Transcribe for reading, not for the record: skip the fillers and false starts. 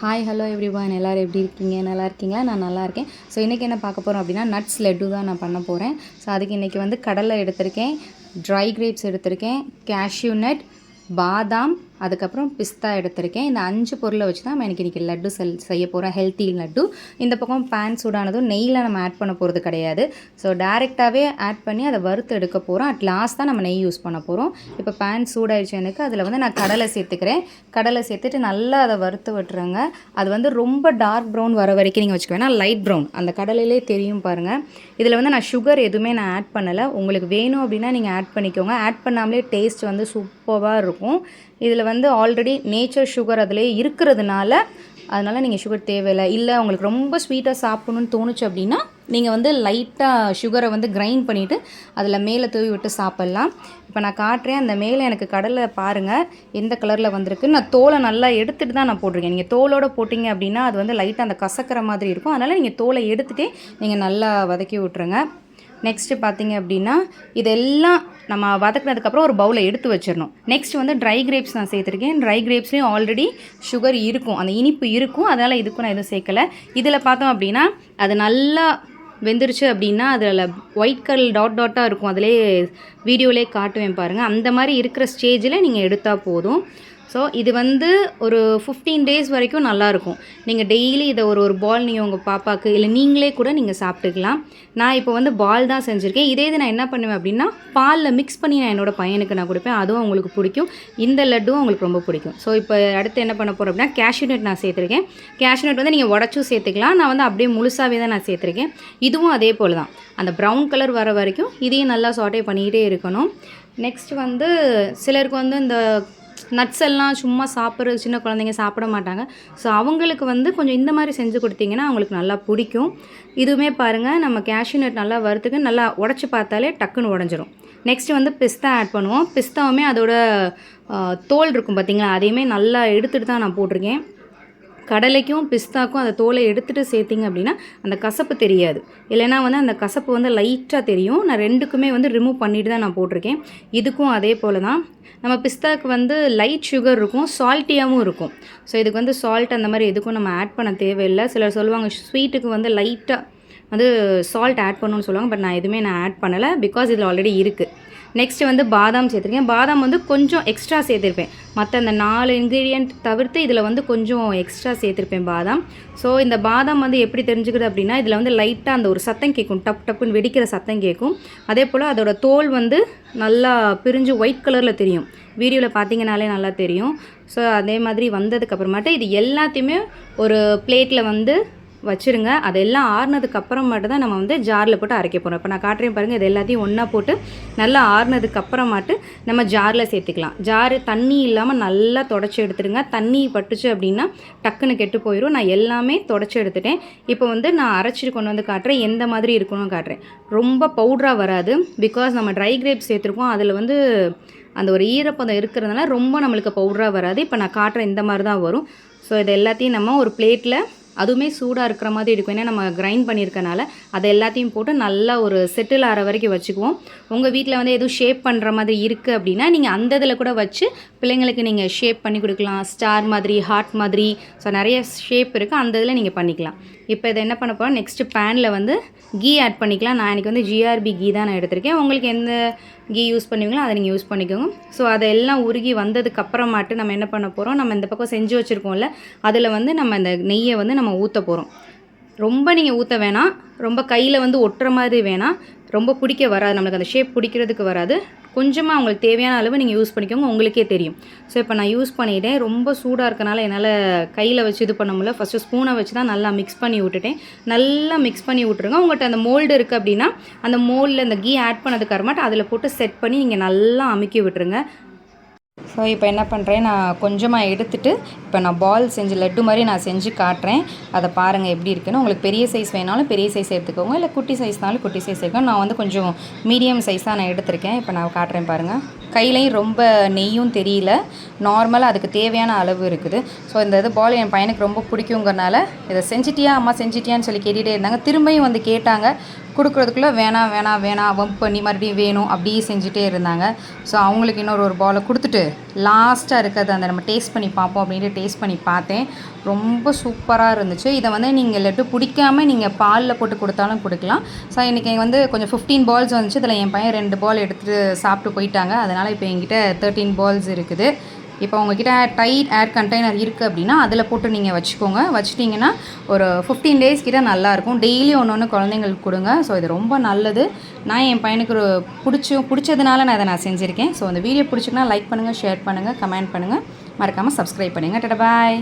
Hi hello everyone எல்லோரும் எப்படி இருக்கீங்க? நல்லா இருக்கீங்களா? நான் நல்லா இருக்கேன். ஸோ இன்றைக்கி என்ன பார்க்க போகிறோம் அப்படின்னா நட்ஸ் லட்டு தான் நான் பண்ண போகிறேன். ஸோ அதுக்கு இன்றைக்கி வந்து கடலை எடுத்திருக்கேன், ட்ரை கிரேப்ஸ் எடுத்திருக்கேன், கேஷ்யூ நட், பாதாம், அதுக்கப்புறம் பிஸ்தா எடுத்திருக்கேன். இந்த 5 பொருளை வச்சு தான் நம்ம இன்றைக்கி லட்டு செய்ய போகிறோம், ஹெல்த்தி லட்டு. இந்த பக்கம் பேன் சூடானதும் நெய்யில் நம்ம ஆட் பண்ண போகிறது கிடையாது. ஸோ டேரெக்டாகவே ஆட் பண்ணி அதை வறுத்து எடுக்க போகிறோம். அட் லாஸ்ட் தான் நம்ம நெய் யூஸ் பண்ண போகிறோம். இப்போ பேன் சூடாயிடுச்சு எனக்கு. அதில் வந்து நான் கடலை சேர்த்துக்கிறேன். கடலை சேர்த்துட்டு நல்லா அதை வறுத்து விட்டுருங்க. அது வந்து ரொம்ப டார்க் ப்ரௌன் வர வரைக்கும் நீங்கள் வச்சுக்க வேணாம், லைட் ப்ரௌன் அந்த கடலையிலே தெரியும் பாருங்கள். இதில் வந்து நான் சுகர் எதுவுமே நான் ஆட் பண்ணலை. உங்களுக்கு வேணும் அப்படின்னா நீங்கள் ஆட் பண்ணிக்கோங்க. ஆட் பண்ணாமலே டேஸ்ட் வந்து சூப்பராக இருக்கும். இதில் வந்து ஆல்ரெடி நேச்சர் சுகர் அதிலே இருக்கிறதுனால அதனால் நீங்கள் சுகர் தேவையில்லை. இல்லை உங்களுக்கு ரொம்ப ஸ்வீட்டாக சாப்பிட்ணுன்னு தோணுச்சு அப்படின்னா நீங்கள் வந்து லைட்டாக சுகரை வந்து கிரைண்ட் பண்ணிவிட்டு அதில் மேலே தூவி விட்டு சாப்பிட்லாம். இப்போ நான் காட்டுறேன். அந்த மேலே எனக்கு கடலை பாருங்கள் எந்த கலரில் வந்திருக்கு. நான் தோலை நல்லா எடுத்துகிட்டு தான் நான் போட்டிருக்கேன். நீங்கள் தோலோடு போட்டிங்க அப்படின்னா அது வந்து லைட்டாக அந்த கசக்கிற மாதிரி இருக்கும். அதனால் நீங்கள் தோலை எடுத்துகிட்டே நீங்கள் நல்லா வதக்கி விட்ருங்க. நெக்ஸ்ட்டு பார்த்தீங்க அப்படின்னா இதெல்லாம் நம்ம வதக்கினதுக்கப்புறம் ஒரு பவுலை எடுத்து வச்சிடணும். நெக்ஸ்ட் வந்து ட்ரை கிரேப்ஸ் நான் சேர்த்துருக்கேன். ட்ரை கிரேப்ஸ்லேயும் ஆல்ரெடி சுகர் இருக்கும், அந்த இனிப்பு இருக்கும். அதனால் இதுக்கும் நான் எதுவும் சேர்க்கலை. இதில் பார்த்தோம் அப்படின்னா அது நல்லா வெந்துருச்சு அப்படின்னா அதில் ஒயிட் கலர் டாட்டாக இருக்கும். அதிலே வீடியோவிலே காட்டுவேன் பாருங்கள். அந்த மாதிரி இருக்கிற ஸ்டேஜில் நீங்கள் எடுத்தால் போதும். ஸோ இது வந்து ஒரு 15 டேஸ் வரைக்கும் நல்லாயிருக்கும். நீங்கள் டெய்லி இதை ஒரு பால் நீங்கள் உங்கள் பாப்பாவுக்கு இல்லை நீங்களே கூட நீங்கள் சாப்பிட்டுக்கலாம். நான் இப்போ வந்து பால் தான் செஞ்சுருக்கேன். இதே இது நான் என்ன பண்ணுவேன் அப்படின்னா பாலில் மிக்ஸ் பண்ணி நான் என்னோடய பையனுக்கு நான் கொடுப்பேன். அதுவும் அவங்களுக்கு பிடிக்கும். இந்த லட்டும் அவங்களுக்கு ரொம்ப பிடிக்கும். ஸோ இப்போ அடுத்து என்ன பண்ண போகிறோம் அப்படின்னா கேஷ்யூ நட் நான் சேர்த்துருக்கேன். கேஷ்யூ நட் வந்து நீங்கள் உடச்சும் சேர்த்துக்கலாம். நான் வந்து அப்படியே முழுசாகவே தான் நான் சேர்த்துருக்கேன். இதுவும் அதே போல் தான் அந்த ப்ரௌன் கலர் வர வரைக்கும் இதையும் நல்லா சாட்டே பண்ணிக்கிட்டே இருக்கணும். நெக்ஸ்ட் வந்து சிலருக்கு வந்து இந்த நட்ஸ் எல்லாம் சும்மா சாப்பிட்றது சின்ன குழந்தைங்க சாப்பிட மாட்டாங்க. ஸோ அவங்களுக்கு வந்து கொஞ்சம் இந்த மாதிரி செஞ்சு கொடுத்தீங்கன்னா அவங்களுக்கு நல்லா பிடிக்கும். இதுவுமே பாருங்கள் நம்ம கேஷ்யூ நட் நல்லா வறுத்துக்கு நல்லா உடச்சி பார்த்தாலே டக்குன்னு உடஞ்சிரும். நெக்ஸ்ட்டு வந்து பிஸ்தா ஆட் பண்ணுவோம். பிஸ்தாவுமே அதோட தோல் இருக்கும் பார்த்திங்களா, அதையுமே நல்லா எடுத்துகிட்டு தான் நான் போட்டிருக்கேன். கடலைக்கும் பிஸ்தாக்கும் அந்த தோலை எடுத்துகிட்டு சேர்த்திங்க அப்படின்னா அந்த கசப்பு தெரியாது. இல்லைனா வந்து அந்த கசப்பு வந்து லைட்டாக தெரியும். நான் ரெண்டுக்குமே வந்து ரிமூவ் பண்ணிட்டு தான் நான் போட்டிருக்கேன். இதுக்கும் அதே போல் தான். நம்ம பிஸ்தாவுக்கு வந்து லைட் சுகர் இருக்கும், சால்ட்டியாகவும் இருக்கும். ஸோ இதுக்கு வந்து சால்ட் அந்த மாதிரி எதுக்கும் நம்ம ஆட் பண்ண தேவையில்லை. சிலர் சொல்லுவாங்க ஸ்வீட்டுக்கு வந்து லைட்டாக வந்து சால்ட் ஆட் பண்ணணும்னு சொல்லுவாங்க. பட் நான் எதுவுமே நான் ஆட் பண்ணலை, பிகாஸ் இதில் ஆல்ரெடி இருக்குது. நெக்ஸ்ட்டு வந்து பாதாம் சேர்த்துருக்கேன். பாதாம் வந்து கொஞ்சம் எக்ஸ்ட்ரா சேர்த்துருப்பேன். மற்ற அந்த 4 இன்க்ரீடியண்ட் தவிர்த்து இதில் வந்து கொஞ்சம் எக்ஸ்ட்ரா சேர்த்துருப்பேன் பாதாம். ஸோ இந்த பாதாம் வந்து எப்படி தெரிஞ்சுக்கிறது அப்படின்னா இதில் வந்து லைட்டாக அந்த ஒரு சத்தம் கேட்கும், டப் டப்புன்னு வெடிக்கிற சத்தம் கேட்கும். அதே போல் அதோட தோல் வந்து நல்லா பிரிஞ்சு ஒயிட் கலரில் தெரியும். வீடியோவில் பார்த்தீங்கனாலே நல்லா தெரியும். ஸோ அதே மாதிரி வந்ததுக்கப்புறமாட்டு இது எல்லாத்தையுமே ஒரு பிளேட்டில் வந்து வச்சுருங்க. அதெல்லாம் ஆறுனதுக்கு அப்புறமாட்டு தான் நம்ம வந்து ஜாரில் போட்டு அரைக்க போகிறோம். இப்போ நான் காட்டுறேன் பாருங்கள். இது எல்லாத்தையும் ஒன்றா போட்டு நல்லா ஆறுனதுக்கு அப்புறமாட்டு நம்ம ஜாரில் சேர்த்துக்கலாம். ஜாரு தண்ணி இல்லாமல் நல்லா தொடச்சி எடுத்துடுங்க. தண்ணி பட்டுச்சு அப்படின்னா டக்குன்னு கெட்டு போயிடும். நான் எல்லாமே தொடச்சி எடுத்துட்டேன். இப்போ வந்து நான் அரைச்சிட்டு கொண்டு வந்து காட்டுறேன் எந்த மாதிரி இருக்கணும்னு காட்டுறேன். ரொம்ப பவுட்ராக வராது, பிகாஸ் நம்ம ட்ரை கிரேப்ஸ் சேர்த்துருக்கோம். அதில் வந்து அந்த ஒரு ஈரப்பதம் இருக்கிறதுனால ரொம்ப நம்மளுக்கு பவுட்ராக வராது. இப்போ நான் காட்டுறேன் இந்த மாதிரி தான் வரும். ஸோ இது எல்லாத்தையும் நம்ம ஒரு பிளேட்டில் அதுவுமே சூடாக இருக்கிற மாதிரி இருக்கும். ஏன்னா நம்ம கிரைண்ட் பண்ணியிருக்கனால அதை எல்லாத்தையும் போட்டு நல்லா ஒரு செட்டில் ஆகிற வரைக்கும் வச்சுக்குவோம். உங்கள் வீட்டில் வந்து எதுவும் ஷேப் பண்ணுற மாதிரி இருக்குது அப்படின்னா நீங்கள் அந்த இதில் கூட வச்சு பிள்ளைங்களுக்கு நீங்கள் ஷேப் பண்ணி கொடுக்கலாம். ஸ்டார் மாதிரி, ஹார்ட் மாதிரி, ஸோ நிறைய ஷேப் இருக்குது. அந்த இதில் நீங்கள் பண்ணிக்கலாம். இப்போ இதை என்ன பண்ண போகிறோம், நெக்ஸ்ட்டு பேனில் வந்து கீ ஆட் பண்ணிக்கலாம். நான் எனக்கு வந்து GRB கீ தான் நான் எடுத்திருக்கேன். உங்களுக்கு எந்த கீ யூஸ் பண்ணுவீங்களோ அதை நீங்கள் யூஸ் பண்ணிக்கோங்க. ஸோ அதெல்லாம் உருகி வந்ததுக்கப்புறமாட்டு நம்ம என்ன பண்ண போகிறோம், நம்ம இந்த பக்கம் செஞ்சு வச்சுருக்கோம்ல அதில் வந்து நம்ம இந்த நெய்யை வந்து நம்ம ஊற்ற போகிறோம். ரொம்ப நீங்கள் ஊற்ற வேணாம், ரொம்ப கையில் வந்து ஒட்டுற மாதிரி வேணாம், ரொம்ப பிடிக்க வராது, நம்மளுக்கு அந்த ஷேப் பிடிக்கிறதுக்கு வராது. கொஞ்சமாக உங்களுக்கு தேவையான அளவு நீங்கள் யூஸ் பண்ணிக்கோங்க, உங்களுக்கே தெரியும். ஸோ இப்போ நான் யூஸ் பண்ணிவிட்டேன். ரொம்ப சூடாக இருக்கனால என்னால் கையில் வச்சு இது பண்ண முடியல. ஃபஸ்ட்டு ஸ்பூனை வச்சு தான் நல்லா மிக்ஸ் பண்ணி விட்டுட்டேன். நல்லா மிக்ஸ் பண்ணி விட்ருங்க. உங்கள்கிட்ட அந்த மோல்டு இருக்குது அப்படின்னா அந்த மோல்டில் இந்த கீ ஆட் பண்ணதுக்கு அப்புறமாட்டு அதில் போட்டு செட் பண்ணி நீங்கள் நல்லா அமுக்கி விட்டுருங்க. ஸோ இப்போ என்ன பண்ணுறேன், நான் கொஞ்சமாக எடுத்துகிட்டு இப்போ நான் பால் செஞ்சு லட்டு மாதிரி நான் செஞ்சு காட்டுறேன். அதை பாருங்கள் எப்படி இருக்குன்னு. உங்களுக்கு பெரிய சைஸ் வேணாலும் பெரிய சைஸ் எடுத்துக்கோங்க, இல்லை குட்டி சைஸ்னாலும் குட்டி சைஸ் எடுக்கணும். நான் வந்து கொஞ்சம் மீடியம் சைஸாக நான் எடுத்திருக்கேன். இப்போ நான் காட்டுறேன் பாருங்கள். கையிலையும் ரொம்ப நெய்யும் தெரியல, நார்மலாக அதுக்கு தேவையான அளவு இருக்குது. ஸோ இந்த இது பால் என் பையனுக்கு ரொம்ப பிடிக்குங்கிறனால இதை செஞ்சிட்டியா அம்மா செஞ்சிட்டியான்னு சொல்லி கேட்டுகிட்டே இருந்தாங்க. திரும்பியும் வந்து கேட்டாங்க. கொடுக்குறதுக்குள்ளே வேணாம் வம்ப் பண்ணி மறுபடியும் வேணும் அப்படி செஞ்சுட்டே இருந்தாங்க. ஸோ அவங்களுக்கு ஒரு பாலை கொடுத்துட்டு லாஸ்ட்டாக இருக்கிறது அந்த நம்ம டேஸ்ட் பண்ணி பார்ப்போம் அப்படின்ட்டு டேஸ்ட் பண்ணி பார்த்தேன். ரொம்ப சூப்பராக இருந்துச்சு. இதை வந்து நீங்கள் லட்டு பிடிக்காமல் நீங்கள் பாலில் போட்டு கொடுத்தாலும் கொடுக்கலாம். ஸோ இன்றைக்கி கொஞ்சம் 15 பால்ஸ் வந்துச்சு. இதில் என் பையன் 2 பால் எடுத்துகிட்டு சாப்பிட்டு போயிட்டாங்க. அதனால் இப்போ என்கிட்ட 13 பால்ஸ் இருக்குது. இப்போ உங்ககிட்ட டைட் ஏர் கண்டெய்னர் இருக்குது அப்படின்னா அதில் போட்டு நீங்கள் வச்சுக்கோங்க. வச்சுட்டிங்கன்னா ஒரு 15 டேஸ் கிட்ட நல்லாயிருக்கும். டெய்லி ஒன்று குழந்தைங்களுக்கு கொடுங்க. ஸோ இது ரொம்ப நல்லது. நான் என் பையனுக்கு பிடிச்சதுனால நான் இதை செஞ்சுருக்கேன். ஸோ அந்த வீடியோ பிடிச்சிங்கன்னா லைக் பண்ணுங்கள், ஷேர் பண்ணுங்கள், கமெண்ட் பண்ணுங்கள், மறக்காமல் சப்ஸ்கிரைப் பண்ணுங்கள். டாடா பாய்.